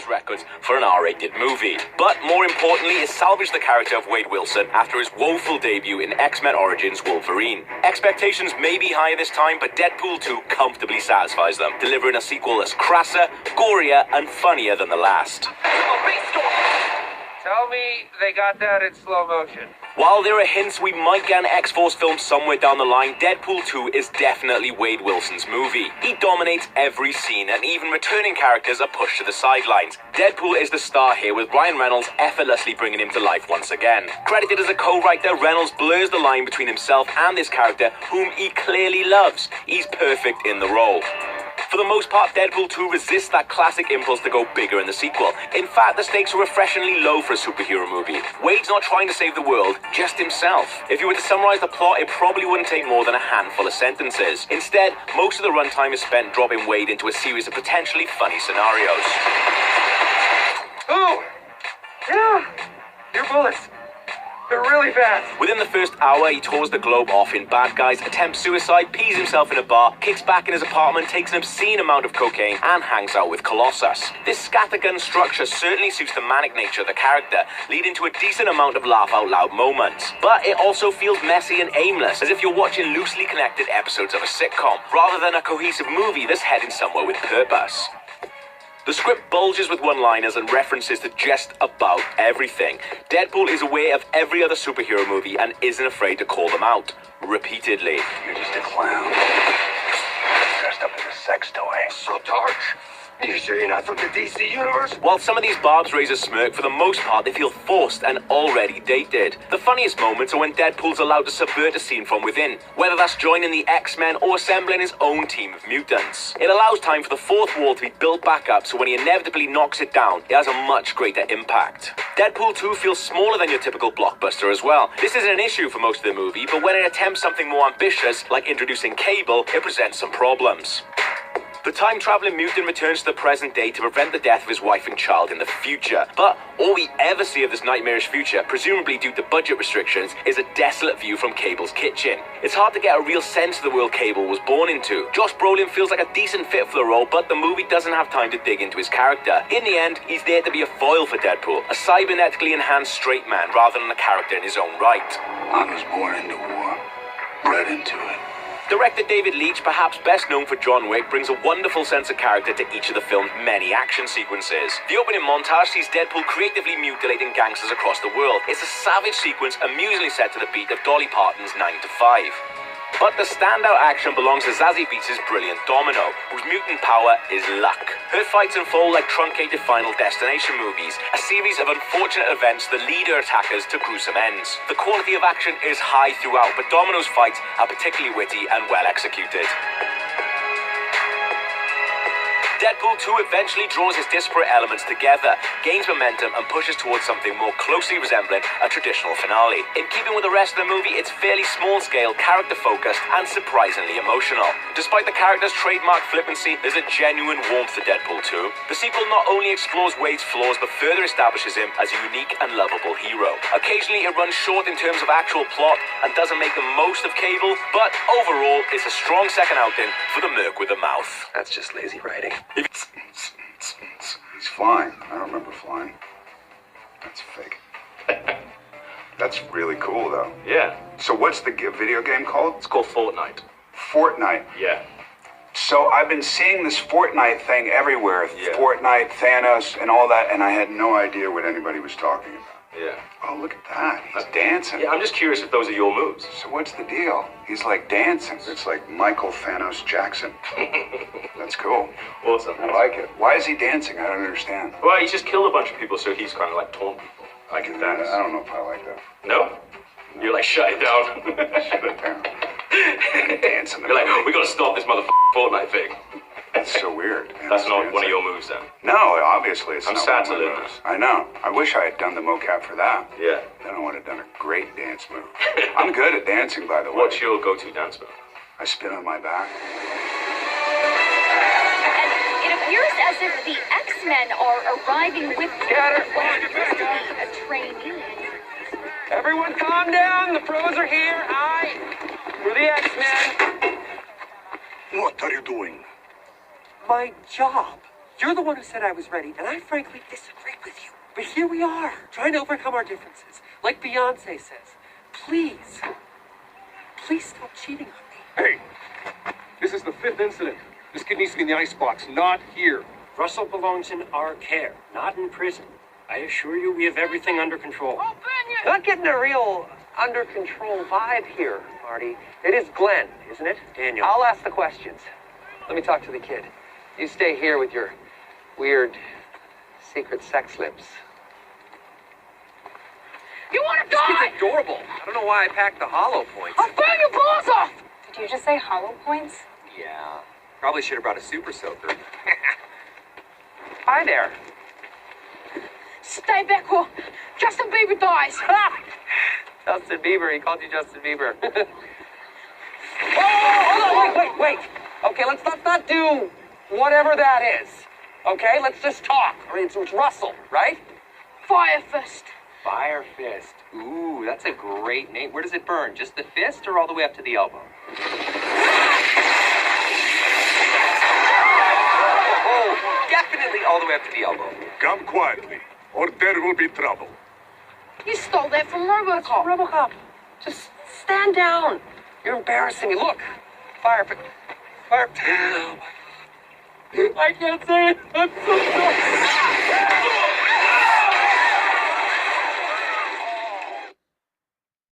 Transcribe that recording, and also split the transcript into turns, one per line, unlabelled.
Records for an R-rated movie. But more importantly, it salvaged the character of Wade Wilson after his woeful debut in X-Men Origins Wolverine. Expectations may be higher this time, but Deadpool 2 comfortably satisfies them, delivering a sequel that's crasser, gorier, and funnier than the last.
Tell me they got that in slow motion.
While there are hints we might get an X-Force film somewhere down the line, Deadpool 2 is definitely Wade Wilson's movie. He dominates every scene, and even returning characters are pushed to the sidelines. Deadpool is the star here, with Ryan Reynolds effortlessly bringing him to life once again. Credited as a co-writer, Reynolds blurs the line between himself and this character, whom he clearly loves. He's perfect in the role. For the most part, Deadpool 2 resists that classic impulse to go bigger in the sequel. In fact, the stakes are refreshingly low for a superhero movie. Wade's not trying to save the world, just himself. If you were to summarize the plot, it probably wouldn't take more than a handful of sentences. Instead, most of the runtime is spent dropping Wade into a series of potentially funny scenarios.
Ooh! Yeah! Your bullets! They're really fast!
Within the first hour, he tours the globe off in bad guys, attempts suicide, pees himself in a bar, kicks back in his apartment, takes an obscene amount of cocaine, and hangs out with Colossus. This scattergun structure certainly suits the manic nature of the character, leading to a decent amount of laugh-out-loud moments. But it also feels messy and aimless, as if you're watching loosely connected episodes of a sitcom, rather than a cohesive movie that's heading somewhere with purpose. The script bulges with one-liners and references to just about everything. Deadpool is aware of every other superhero movie and isn't afraid to call them out, repeatedly.
You're just a clown. Dressed up as a sex toy.
So dark. You sure you're not from the DC universe?
While some of these barbs raise a smirk, for the most part they feel forced and already dated. The funniest moments are when Deadpool's allowed to subvert a scene from within, whether that's joining the X-Men or assembling his own team of mutants. It allows time for the fourth wall to be built back up, so when he inevitably knocks it down, it has a much greater impact. Deadpool 2 feels smaller than your typical blockbuster as well. This isn't an issue for most of the movie, but when it attempts something more ambitious, like introducing Cable, it presents some problems. The time-traveling mutant returns to the present day to prevent the death of his wife and child in the future. But all we ever see of this nightmarish future, presumably due to budget restrictions, is a desolate view from Cable's kitchen. It's hard to get a real sense of the world Cable was born into. Josh Brolin feels like a decent fit for the role, but the movie doesn't have time to dig into his character. In the end, he's there to be a foil for Deadpool, a cybernetically enhanced straight man rather than a character in his own right.
I was born into war, bred into it.
Director David Leitch, perhaps best known for John Wick, brings a wonderful sense of character to each of the film's many action sequences. The opening montage sees Deadpool creatively mutilating gangsters across the world. It's a savage sequence amusingly set to the beat of Dolly Parton's 9 to 5. But the standout action belongs to Zazie Beetz' brilliant Domino, whose mutant power is luck. Her fights unfold like truncated Final Destination movies, a series of unfortunate events that lead her attackers to gruesome ends. The quality of action is high throughout, but Domino's fights are particularly witty and well executed. Deadpool 2 eventually draws his disparate elements together, gains momentum, and pushes towards something more closely resembling a traditional finale. In keeping with the rest of the movie, it's fairly small-scale, character-focused, and surprisingly emotional. Despite the character's trademark flippancy, there's a genuine warmth to Deadpool 2. The sequel not only explores Wade's flaws, but further establishes him as a unique and lovable hero. Occasionally, it runs short in terms of actual plot and doesn't make the most of Cable, but overall, it's a strong second outing for the Merc with a Mouth.
That's just lazy writing.
He's flying. I don't remember flying. That's fake. That's really cool, though.
Yeah.
So what's the video game called?
It's called Fortnite.
Fortnite.
Yeah.
So I've been seeing this Fortnite thing everywhere.
Yeah.
Fortnite, Thanos, and all that, and I had no idea what anybody was talking about.
Yeah.
Oh, look at that. He's dancing.
Yeah, I'm just curious if those are your moves.
So what's the deal? He's like dancing. It's like Michael Thanos Jackson. That's cool.
Awesome.
I like it. Why is he dancing? I don't understand.
Well, he's just killed a bunch of people, so he's kind of like taunt people. Like in Thanos.
I don't know if I like that.
No? You're like, shut it down.
Shut it down. Dancing.
You're like, we gotta stop this motherfucking Fortnite thing.
That's so weird.
That's not one of your moves then.
No, obviously it's
I'm
not
sad
one of
to
my
learn
moves. I know. I wish I had done the mocap for that.
Yeah.
Then I would have done a great dance move. I'm good at dancing, by the way.
What's your go-to dance move?
I spin on my back.
And it appears as if the X-Men are arriving with
Scatter.
what appears to be a trainee.
Everyone calm down. The pros are here. We're the X-Men.
What are you doing?
My job. You're the one who said I was ready, and I frankly disagreed with you. But here we are, trying to overcome our differences. Like Beyonce says, please stop cheating on me.
Hey, this is the 5th incident. This kid needs to be in the icebox, not here.
Russell belongs in our care, not in prison. I assure you we have everything under control.
Not getting a real under control vibe here, Marty. It is Glenn, isn't it?
Daniel.
I'll ask the questions. Let me talk to the kid. You stay here with your weird secret sex lips.
You want to
This
die?
kid's adorable. I don't know why I packed the hollow points.
I'll burn your balls off! Did you just say hollow points?
Yeah. Probably should have brought a super soaker. Hi there.
Stay back or Justin Bieber dies.
Justin Bieber. He called you Justin Bieber. Oh, hold on, wait. Okay, let's not do whatever that is. Okay, let's just talk. I mean, it's Russell, right?
Fire Fist.
Fire Fist. Ooh, that's a great name. Where does it burn? Just the fist or all the way up to the elbow? Oh, definitely all the way up to the elbow.
Come quietly, or there will be trouble.
You stole that from RoboCop.
RoboCop, just stand down. You're embarrassing me. Look, Fire Fist. Fire. I can't say it. I'm so sorry.